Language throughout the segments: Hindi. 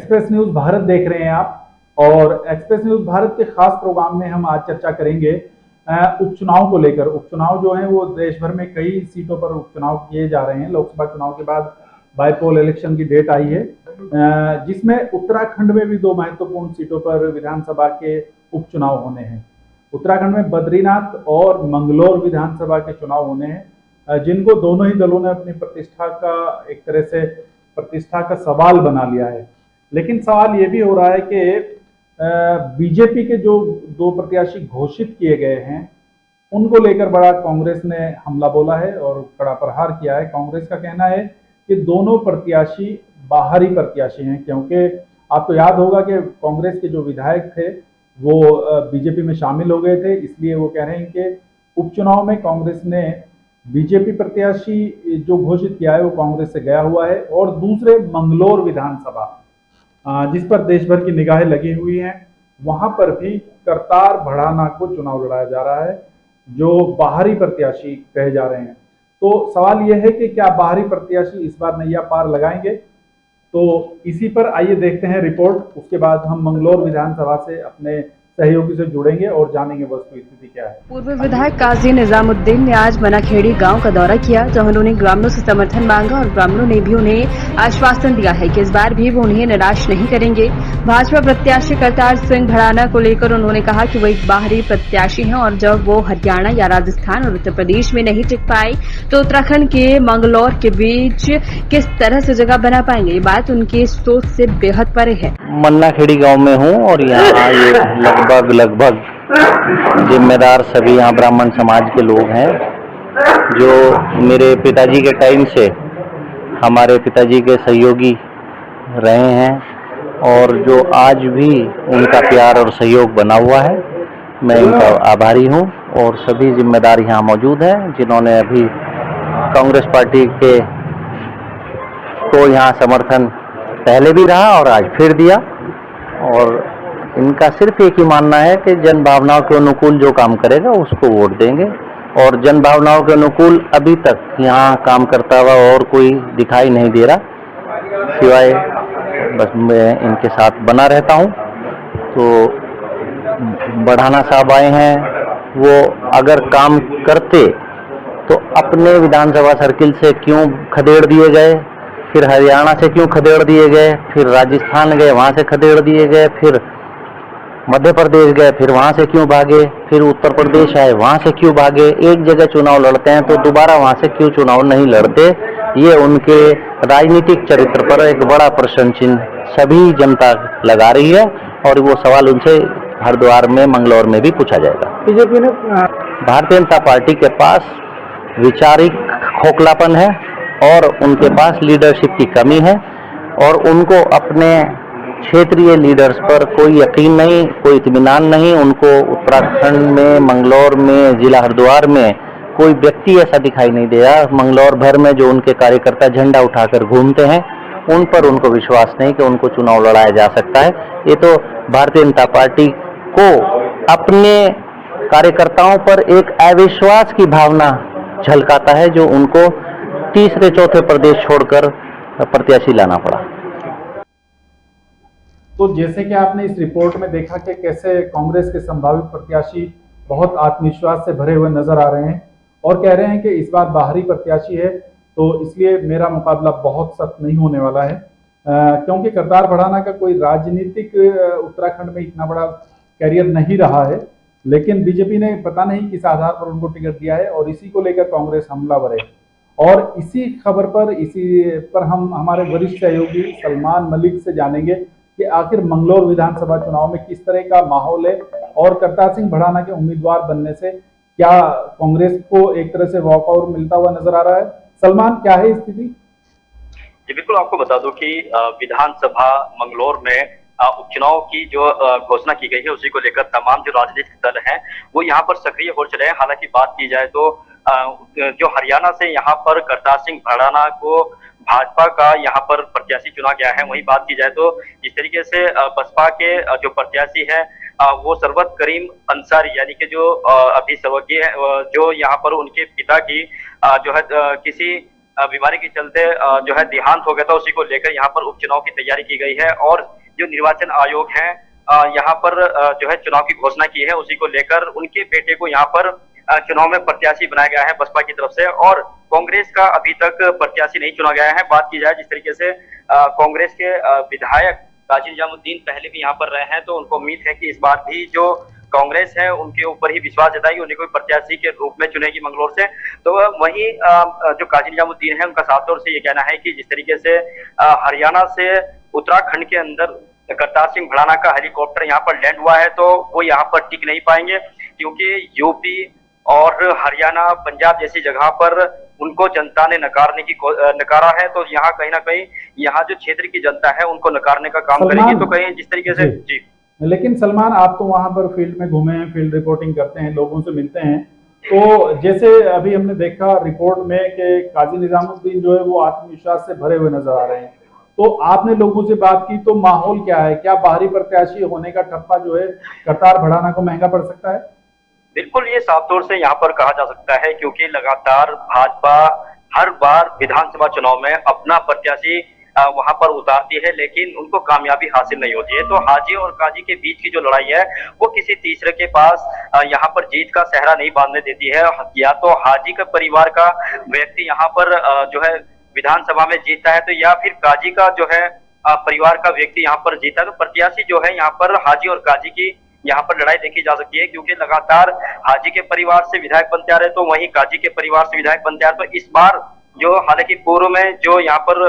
एक्सप्रेस न्यूज भारत देख रहे हैं आप। और एक्सप्रेस न्यूज भारत के खास प्रोग्राम में हम आज चर्चा करेंगे उपचुनाव को लेकर। उपचुनाव जो है वो देश भर में कई सीटों पर उपचुनाव किए जा रहे हैं। लोकसभा चुनाव के बाद बाईपोल इलेक्शन की डेट आई है, जिसमें उत्तराखंड में भी दो महत्वपूर्ण सीटों पर विधानसभा के उपचुनाव होने हैं। उत्तराखंड में बद्रीनाथ और मंगलौर विधानसभा के चुनाव होने हैं, जिनको दोनों ही दलों ने अपनी प्रतिष्ठा का एक तरह से प्रतिष्ठा का सवाल बना लिया है। लेकिन सवाल ये भी हो रहा है कि बीजेपी के जो दो प्रत्याशी घोषित किए गए हैं उनको लेकर बड़ा कांग्रेस ने हमला बोला है और कड़ा प्रहार किया है। कांग्रेस का कहना है कि दोनों प्रत्याशी बाहरी प्रत्याशी हैं, क्योंकि आपको याद होगा कि कांग्रेस के जो विधायक थे वो बीजेपी में शामिल हो गए थे। इसलिए वो कह रहे हैं कि उपचुनाव में कांग्रेस ने बीजेपी प्रत्याशी जो घोषित किया है वो कांग्रेस से गया हुआ है। और दूसरे मंगलौर विधानसभा, जिस पर देश भर की निगाहें लगी हुई हैं, वहां पर भी करतार भड़ाना को चुनाव लड़ाया जा रहा है, जो बाहरी प्रत्याशी कहे जा रहे हैं। तो सवाल यह है कि क्या बाहरी प्रत्याशी इस बार नैया पार लगाएंगे? तो इसी पर आइए देखते हैं रिपोर्ट। उसके बाद हम मंगलौर विधानसभा से अपने सहयोगी से जुड़ेंगे और जानेंगे वस्तु स्थिति क्या है। पूर्व विधायक काजी निजामुद्दीन ने आज मनाखेड़ी गांव का दौरा किया, जहां उन्होंने ग्रामीणों से समर्थन मांगा और ग्रामीणों ने भी उन्हें आश्वासन दिया है कि इस बार भी वो उन्हें निराश नहीं करेंगे। भाजपा प्रत्याशी करतार सिंह भड़ाना को लेकर उन्होंने कहा कि वो एक बाहरी प्रत्याशी हैं और जब वो हरियाणा या राजस्थान और उत्तर प्रदेश में नहीं टिक पाए तो उत्तराखंड के मंगलौर के बीच किस तरह से जगह बना पाएंगे। ये बात उनकी सोच से बेहद परे है। मन्नाखेड़ी गांव में हूं और यहाँ ये लगभग जिम्मेदार सभी यहाँ ब्राह्मण समाज के लोग हैं, जो मेरे पिताजी के टाइम से हमारे पिताजी के सहयोगी रहे हैं और जो आज भी उनका प्यार और सहयोग बना हुआ है। मैं इनका आभारी हूँ और सभी जिम्मेदार यहाँ मौजूद हैं, जिन्होंने अभी कांग्रेस पार्टी के को यहाँ समर्थन पहले भी रहा और आज फिर दिया। और इनका सिर्फ एक ही मानना है कि जन भावनाओं के अनुकूल जो काम करेगा उसको वोट देंगे। और जन भावनाओं के अनुकूल अभी तक यहाँ काम करता हुआ और कोई दिखाई नहीं दे रहा, सिवाय बस मैं इनके साथ बना रहता हूँ। तो बढ़ाना साहब आए हैं, वो अगर काम करते तो अपने विधानसभा सर्किल से क्यों खदेड़ दिए गए, फिर हरियाणा से क्यों खदेड़ दिए गए, फिर राजस्थान गए वहाँ से खदेड़ दिए गए, फिर मध्य प्रदेश गए फिर वहाँ से क्यों भागे, फिर उत्तर प्रदेश आए वहाँ से क्यों भागे। एक जगह चुनाव लड़ते हैं तो दोबारा वहाँ से क्यों चुनाव नहीं लड़ते। ये उनके राजनीतिक चरित्र पर एक बड़ा प्रश्न चिन्ह सभी जनता लगा रही है और वो सवाल उनसे हरिद्वार में मंगलौर में भी पूछा जाएगा। बीजेपी ने भारतीय जनता पार्टी के पास वैचारिक खोखलापन है और उनके पास लीडरशिप की कमी है और उनको अपने क्षेत्रीय लीडर्स पर कोई यकीन नहीं, कोई इत्मीनान नहीं। उनको उत्तराखंड में, मंगलौर में, जिला हरिद्वार में कोई व्यक्ति ऐसा दिखाई नहीं दे रहा। मंगलौर भर में जो उनके कार्यकर्ता झंडा उठाकर घूमते हैं उन पर उनको विश्वास नहीं कि उनको चुनाव लड़ाया जा सकता है। ये तो भारतीय जनता पार्टी को अपने कार्यकर्ताओं पर एक अविश्वास की भावना झलकाता है, जो उनको तीसरे चौथे प्रदेश छोड़कर प्रत्याशी लाना पड़ा। तो जैसे कि आपने इस रिपोर्ट में देखा कि कैसे कांग्रेस के संभावित प्रत्याशी बहुत आत्मविश्वास से भरे हुए नजर आ रहे हैं और कह रहे हैं कि इस बार बाहरी प्रत्याशी है तो इसलिए मेरा मुकाबला बहुत सख्त नहीं होने वाला है, क्योंकि करतार भड़ाना का कोई राजनीतिक उत्तराखंड में इतना बड़ा कैरियर नहीं रहा है। लेकिन बीजेपी ने पता नहीं किस आधार पर उनको टिकट दिया है और इसी को लेकर कांग्रेस हमलावर है। और इसी खबर पर हम हमारे वरिष्ठ सहयोगी सलमान मलिक से जानेंगे कि आखिर मंगलौर विधानसभा चुनाव में किस तरह का माहौल है और करतार सिंह भड़ाना के उम्मीदवार बनने से क्या कांग्रेस को एक तरह से वॉकआउट मिलता हुआ नजर आ रहा है। सलमान, क्या है स्थिति? जी बिल्कुल, आपको बता दूं कि विधानसभा मंगलौर में उपचुनाव की जो घोषणा की गई है उसी को लेकर तमाम जो राजनीतिक दल हैं वो यहाँ पर सक्रिय हो चले हैं। हालांकि बात की जाए तो जो हरियाणा से यहाँ पर करतार सिंह भड़ाना को भाजपा का यहाँ पर प्रत्याशी चुना गया है, वहीं बात की जाए तो जिस तरीके से बसपा के जो प्रत्याशी है वो सरवत करीम अंसारी यानी कि जो अभी स्वर्गीय है, जो यहाँ पर उनके पिता की जो है किसी बीमारी के चलते जो है देहांत हो गया था, उसी को लेकर यहाँ पर उपचुनाव की तैयारी की गई है। और जो निर्वाचन आयोग है यहाँ पर जो है चुनाव की घोषणा की है, उसी को लेकर उनके बेटे को यहाँ पर चुनाव में प्रत्याशी बनाया गया है बसपा की तरफ से। और कांग्रेस का अभी तक प्रत्याशी नहीं चुना गया है। बात की जाए जिस तरीके से कांग्रेस के विधायक काजी निजामुद्दीन पहले भी यहाँ पर रहे हैं, तो उनको उम्मीद है कि इस बार भी जो कांग्रेस है उनके ऊपर ही विश्वास जताएगी, उन्हें कोई प्रत्याशी के रूप में चुनेगी मंगलौर से। तो वहीं जो काजी निजामुद्दीन है उनका साफ तौर से ये कहना है कि जिस तरीके से हरियाणा से उत्तराखंड के अंदर करतार सिंह भड़ाना का हेलीकॉप्टर यहाँ पर लैंड हुआ है, तो वो यहाँ पर टिक नहीं पाएंगे, क्योंकि यूपी और हरियाणा, पंजाब जैसी जगह पर उनको जनता ने नकारा है। तो यहाँ कहीं ना कहीं यहाँ जो क्षेत्र की जनता है उनको नकारने का काम करेगी। तो कहीं जिस तरीके से जी। लेकिन सलमान, आप तो वहां पर फील्ड में घूमे हैं, फील्ड रिपोर्टिंग करते हैं, लोगों से मिलते हैं, तो जैसे अभी हमने देखा रिपोर्ट में कि काजी निजामुद्दीन जो है वो आत्मविश्वास से भरे हुए नजर आ रहे हैं, तो आपने लोगों से बात की तो माहौल क्या है? क्या बाहरी प्रत्याशी होने का ठप्पा जो है करतार भड़ाना को महंगा पड़ सकता है? बिल्कुल, ये साफ तौर से यहाँ पर कहा जा सकता है, क्योंकि लगातार भाजपा हर बार विधानसभा चुनाव में अपना प्रत्याशी वहां पर उतारती है, लेकिन उनको कामयाबी हासिल नहीं होती है। तो हाजी और काजी के बीच की जो लड़ाई है वो किसी तीसरे के पास यहाँ पर जीत का सेहरा नहीं बांधने देती है। या तो हाजी का परिवार का व्यक्ति यहाँ पर जो है विधानसभा में जीतता है, तो या फिर काजी का जो है परिवार का व्यक्ति यहाँ पर जीता। तो प्रत्याशी जो है यहाँ पर हाजी और काजी की यहाँ पर लड़ाई देखी जा सकती है, क्योंकि लगातार हाजी के परिवार से विधायक बनते आ रहे, तो वहीं काजी के परिवार से विधायक बनते आ रहे। तो इस बार जो हालांकि पूर्व में जो यहाँ पर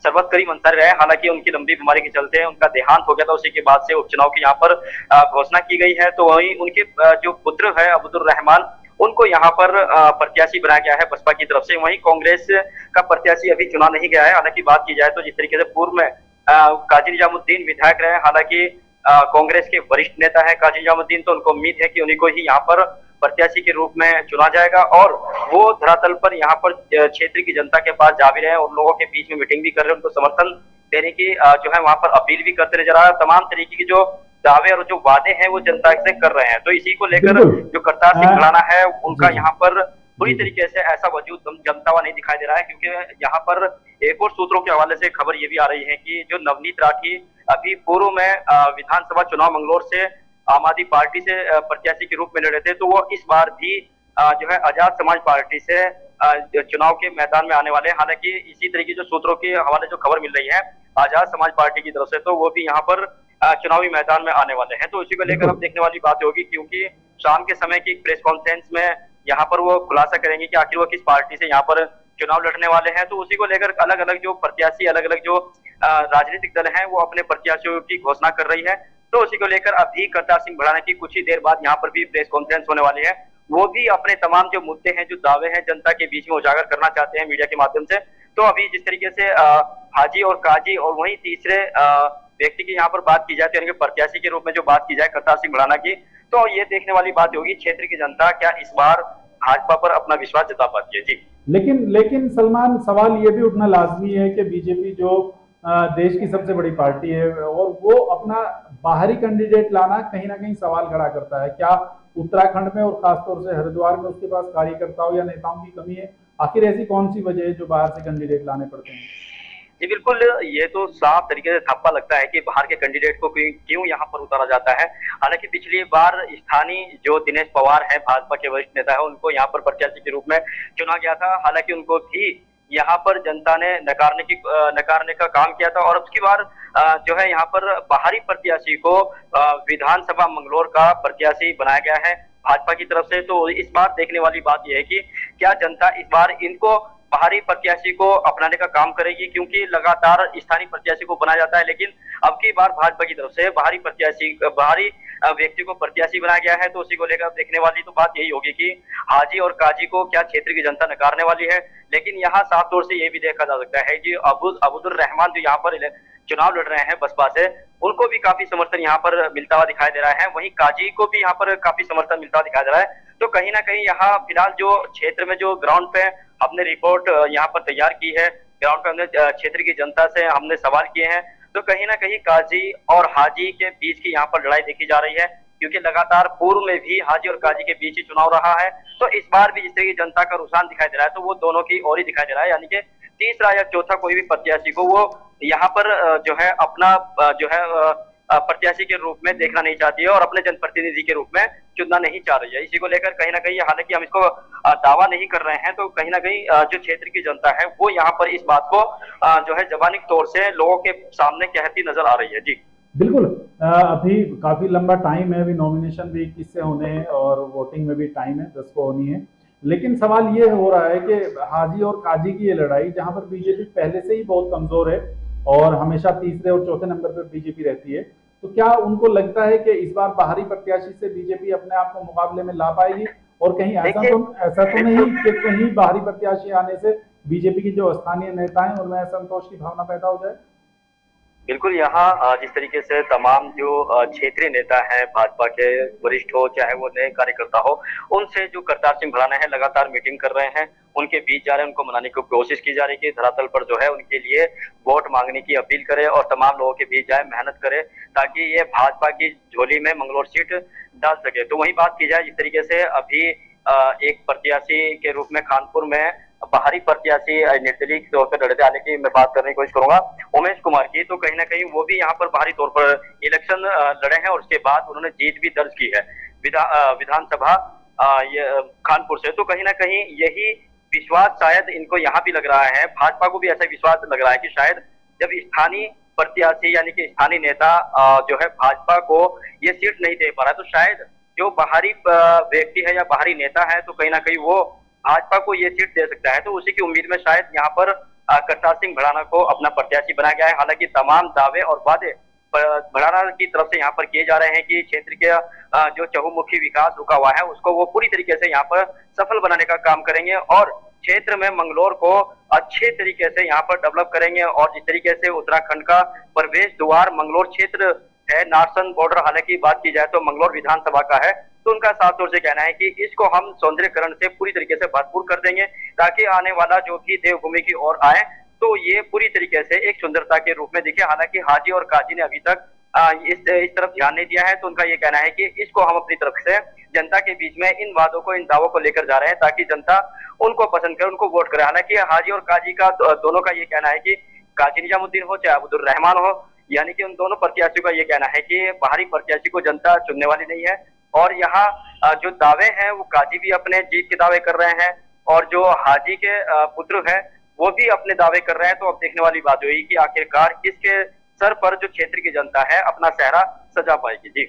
सर्वोत्तरी मंत्री रहे, हालांकि उनकी लंबी बीमारी के चलते उनका देहांत हो गया था, उसी के बाद से उपचुनाव की यहाँ पर घोषणा की गई है। तो वहीं उनके जो पुत्र है अब्दुल रहमान, उनको यहाँ पर प्रत्याशी बनाया गया है बसपा की तरफ से। वहीं कांग्रेस का प्रत्याशी अभी चुना नहीं गया है। हालांकि बात की जाए तो जिस तरीके से पूर्व में काजी निजामुद्दीन विधायक रहे, हालांकि कांग्रेस के वरिष्ठ नेता है काजी निजामुद्दीन, तो उनको उम्मीद है कि उन्हीं को ही यहाँ पर प्रत्याशी के रूप में चुना जाएगा। और वो धरातल पर यहाँ पर क्षेत्र की जनता के पास जा भी रहे हैं, उन लोगों के बीच में मीटिंग भी कर रहे हैं, उनको समर्थन देने की जो है वहां पर अपील भी करते नजर आ रहा है। तमाम तरीके की जो दावे और जो वादे हैं वो जनता से कर रहे हैं। तो इसी को लेकर जो करतार सिंह भड़ाना है उनका यहाँ पर पूरी तरीके से ऐसा वजूद जमता हुआ नहीं दिखाई दे रहा है, क्योंकि यहाँ पर एक और सूत्रों के हवाले से खबर ये भी आ रही है कि जो नवनीत राठी अभी पूर्व में विधानसभा चुनाव मंगलौर से आम आदमी पार्टी से प्रत्याशी के रूप में लड़े थे, तो वो इस बार भी जो है आजाद समाज पार्टी से चुनाव के मैदान में आने वाले हैं। हालांकि इसी तरीके जो सूत्रों के हवाले जो खबर मिल रही है आजाद समाज पार्टी की तरफ से, तो वो भी यहाँ पर चुनावी मैदान में आने वाले हैं। तो इसी को लेकर अब देखने वाली बात होगी, क्योंकि शाम के समय की प्रेस कॉन्फ्रेंस में यहाँ पर वो खुलासा करेंगे कि आखिर वो किस पार्टी से यहाँ पर चुनाव लड़ने वाले हैं। तो उसी को लेकर अलग अलग जो प्रत्याशी, अलग अलग जो राजनीतिक दल हैं वो अपने प्रत्याशियों की घोषणा कर रही है। तो उसी को लेकर अभी करतार सिंह भड़ाना की कुछ ही देर बाद यहाँ पर भी प्रेस कॉन्फ्रेंस होने वाली है। वो भी अपने तमाम जो मुद्दे हैं, जो दावे हैं, जनता के बीच में उजागर करना चाहते हैं मीडिया के माध्यम से। तो अभी जिस तरीके से हाजी और काजी और वहीं तीसरे व्यक्ति की यहाँ पर बात की जाए, तो यानी कि प्रत्याशी के रूप में जो बात की जाए करतार सिंह भड़ाना की, तो ये देखने वाली बात होगी क्षेत्र की जनता क्या इस बार भाजपा पर अपना विश्वास जता पाती है। जी, लेकिन सलमान, सवाल ये भी उठना लाजमी है कि बीजेपी जो देश की सबसे बड़ी पार्टी है और वो अपना बाहरी कैंडिडेट लाना कहीं ना कहीं सवाल खड़ा करता है। क्या उत्तराखंड में और खासतौर से हरिद्वार में उसके पास कार्यकर्ताओं या नेताओं की कमी है? आखिर ऐसी कौन सी वजह है जो बाहर से कैंडिडेट लाने पड़ते हैं? जी बिल्कुल, ये तो साफ तरीके से थप्पा लगता है कि बाहर के कैंडिडेट को क्यों यहाँ पर उतारा जाता है। हालांकि पिछली बार स्थानीय जो दिनेश पवार है, भाजपा के वरिष्ठ नेता है, उनको यहाँ पर प्रत्याशी के रूप में चुना गया था। हालांकि उनको भी यहाँ पर जनता ने नकारने का काम किया था, और उसकी बार जो है यहाँ पर बाहरी प्रत्याशी को विधानसभा मंगलौर का प्रत्याशी बनाया गया है भाजपा की तरफ से। तो इस बार देखने वाली बात यह है कि क्या जनता इस बार इनको बाहरी प्रत्याशी को अपनाने का काम करेगी, क्योंकि लगातार स्थानीय प्रत्याशी को बनाया जाता है, लेकिन अब की बार भाजपा की तरफ से बाहरी व्यक्ति को प्रत्याशी बनाया गया है। तो उसी को लेकर देखने वाली तो बात यही होगी कि हाजी और काजी को क्या क्षेत्र की जनता नकारने वाली है। लेकिन यहाँ साफ तौर से ये भी देखा जा सकता है कि अब्दुल रहमान जो यहाँ पर चुनाव लड़ रहे हैं बसपा से, उनको भी काफी समर्थन यहाँ पर मिलता हुआ दिखाई दे रहा है। वहीं काजी को भी यहाँ पर काफी समर्थन मिलता हुआ दिखाई दे रहा है। तो कहीं ना कहीं यहाँ फिलहाल जो क्षेत्र में जो ग्राउंड पे हमने रिपोर्ट यहाँ पर तैयार की है, ग्राउंड पे हमने क्षेत्र की जनता से हमने सवाल किए हैं, तो कहीं ना कहीं काजी और हाजी के बीच की यहाँ पर लड़ाई देखी जा रही है। क्योंकि लगातार पूर्व में भी हाजी और काजी के बीच ही चुनाव रहा है। तो इस बार भी जिस तरह की जनता का रुझान दिखाई दे रहा है तो वो दोनों की ओर ही दिखाई दे रहा है, यानी कि तीसरा या चौथा कोई भी प्रत्याशी को वो यहाँ पर जो है अपना जो है प्रत्याशी के रूप में देखना नहीं चाहती है और अपने जनप्रतिनिधि के रूप में चुनना नहीं चाह रही है। इसी को लेकर कहीं ना कहीं, हालांकि हम इसको दावा नहीं कर रहे हैं, तो कहीं ना कहीं जो क्षेत्र की जनता है वो यहाँ पर इस बात को जो है ज़बानी तौर से लोगों के सामने कहती नजर आ रही है। जी बिल्कुल। अभी काफी लंबा टाइम है, अभी नॉमिनेशन भी 21 से होने हैं और वोटिंग में भी टाइम है, 10 को होनी है। लेकिन सवाल ये हो रहा है कि हाजी और काजी की ये लड़ाई, जहां पर बीजेपी पहले से ही बहुत कमजोर है और हमेशा तीसरे और चौथे नंबर पर बीजेपी रहती है, तो क्या उनको लगता है कि इस बार बाहरी प्रत्याशी से बीजेपी अपने आप को मुकाबले में ला पाएगी? और कहीं ऐसा तो नहीं कि कहीं बाहरी प्रत्याशी आने से बीजेपी की जो स्थानीय नेता हैं उनमें असंतोष की भावना पैदा हो जाए? बिल्कुल, यहाँ जिस तरीके से तमाम जो क्षेत्रीय नेता हैं भाजपा के, वरिष्ठ हो चाहे वो नए कार्यकर्ता हो, उनसे जो करतार सिंह भड़ाना है लगातार मीटिंग कर रहे हैं, उनके बीच जा रहे हैं, उनको मनाने की कोशिश की जा रही है कि धरातल पर जो है उनके लिए वोट मांगने की अपील करे और तमाम लोगों के बीच जाए, मेहनत करे ताकि ये भाजपा की झोली में मंगलौर सीट डाल सके। तो वही बात की जाए जिस तरीके से अभी एक प्रत्याशी के रूप में खानपुर में बाहरी प्रत्याशी निर्दलीय तौर पर लड़ते आने की मैं बात करने की कोशिश करूंगा उमेश कुमार की, तो कहीं ना कहीं वो भी यहाँ पर बाहरी तौर पर इलेक्शन लड़े हैं और उसके बाद उन्होंने जीत भी दर्ज की है विधानसभा खानपुर से। तो कहीं ना कहीं यही विश्वास शायद इनको यहाँ भी लग रहा है, भाजपा को भी ऐसा विश्वास लग रहा है कि शायद जब स्थानीय प्रत्याशी यानी कि स्थानीय नेता जो है भाजपा को ये सीट नहीं दे पा रहा है, तो शायद जो बाहरी व्यक्ति है या बाहरी नेता है तो कहीं ना कहीं वो भाजपा को ये सीट दे सकता है। तो उसी की उम्मीद में शायद यहाँ पर करतार सिंह भड़ाना को अपना प्रत्याशी बनाया गया है। हालांकि तमाम दावे और वादे भड़ाना की तरफ से यहाँ पर किए जा रहे हैं कि क्षेत्र के जो चहुमुखी विकास रुका हुआ है उसको वो पूरी तरीके से यहाँ पर सफल बनाने का काम करेंगे और क्षेत्र में मंगलौर को अच्छे तरीके से यहाँ पर डेवलप करेंगे। और जिस तरीके से उत्तराखंड का प्रवेश द्वार मंगलौर क्षेत्र है, नारसन बॉर्डर हालांकि बात की जाए तो मंगलौर विधानसभा का है, तो उनका साफ तौर से कहना है कि इसको हम सौंदर्यकरण से पूरी तरीके से भरपूर कर देंगे ताकि आने वाला जो भी देवभूमि की ओर आए तो ये पूरी तरीके से एक सुंदरता के रूप में दिखे। हालांकि हाजी और काजी ने अभी तक इस तरफ ध्यान नहीं दिया है, तो उनका ये कहना है कि इसको हम अपनी तरफ से जनता के बीच में इन वादों को, इन दावों को लेकर जा रहे हैं ताकि जनता उनको पसंद करे, उनको वोट करे। हालांकि हाजी और काजी का दोनों का ये कहना है कि काजी निजामुद्दीन हो चाहे अब्दुल रहमान हो, यानी कि उन दोनों प्रत्याशियों का ये कहना है कि बाहरी प्रत्याशी को जनता चुनने वाली नहीं है। और यहाँ जो दावे हैं वो काजी भी अपने जीत के दावे कर रहे हैं और जो हाजी के पुत्र है वो भी अपने दावे कर रहे हैं। तो अब देखने वाली बात हुई कि आखिरकार किसके सर पर जो क्षेत्र की जनता है अपना सेहरा सजा पाएगी। जी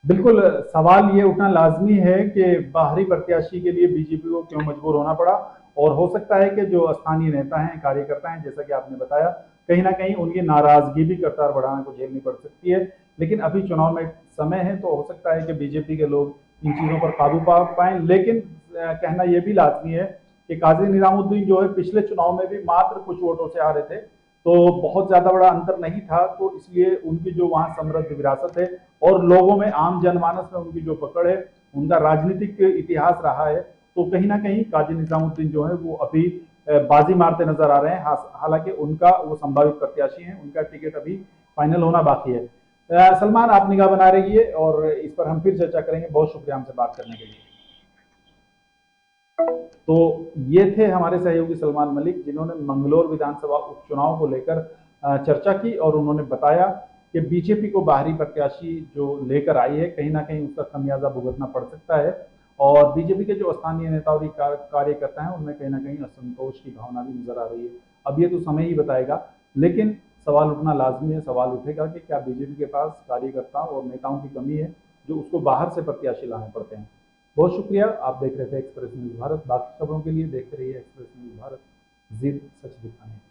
बिल्कुल, सवाल ये उठना लाजमी है कि बाहरी प्रत्याशी के लिए बीजेपी को क्यों मजबूर होना पड़ा, और हो सकता है कि जो स्थानीय नेता हैं, कार्यकर्ता हैं, जैसा कि आपने बताया, कहीं ना कहीं उनकी नाराजगी भी करतार भड़ाना को झेलनी पड़ सकती है। लेकिन अभी चुनाव में समय है, तो हो सकता है कि बीजेपी के लोग इन चीज़ों पर काबू पा पाएं। लेकिन कहना यह भी लाजमी है कि काजी निजामुद्दीन जो है पिछले चुनाव में भी मात्र कुछ वोटों से हारे थे, तो बहुत ज्यादा बड़ा अंतर नहीं था, तो इसलिए उनकी जो वहाँ समृद्ध विरासत है और लोगों में, आम जनमानस में उनकी जो पकड़ है, उनका राजनीतिक इतिहास रहा है, तो कहीं ना कहीं काजी निजामुद्दीन जो है वो अभी बाजी मारते नजर आ रहे हैं। हालांकि उनका वो संभावित प्रत्याशी हैं, उनका टिकट अभी फाइनल होना बाकी है। सलमान, आप निगाह बना रहिए और इस पर हम फिर चर्चा करेंगे। बहुत शुक्रिया हमसे बात करने के लिए। तो ये थे हमारे सहयोगी सलमान मलिक, जिन्होंने मंगलौर विधानसभा उपचुनाव को लेकर चर्चा की और उन्होंने बताया कि बीजेपी को बाहरी प्रत्याशी जो लेकर आई है, कहीं ना कहीं उसका खमियाजा भुगतना पड़ सकता है और बीजेपी के जो स्थानीय नेता और कार्यकर्ता हैं उनमें कहीं ना कहीं असंतोष की भावना भी नजर आ रही है। अब ये तो समय ही बताएगा, लेकिन सवाल उठना लाजमी है, सवाल उठेगा कि क्या बीजेपी के पास कार्यकर्ताओं और नेताओं की कमी है जो उसको बाहर से प्रत्याशी लाने पड़ते हैं। बहुत शुक्रिया, आप देख रहे थे एक्सप्रेस न्यूज़ भारत। बाकी खबरों के लिए देखते रहिए एक्सप्रेस न्यूज़ भारत, जिद सच दिखाने।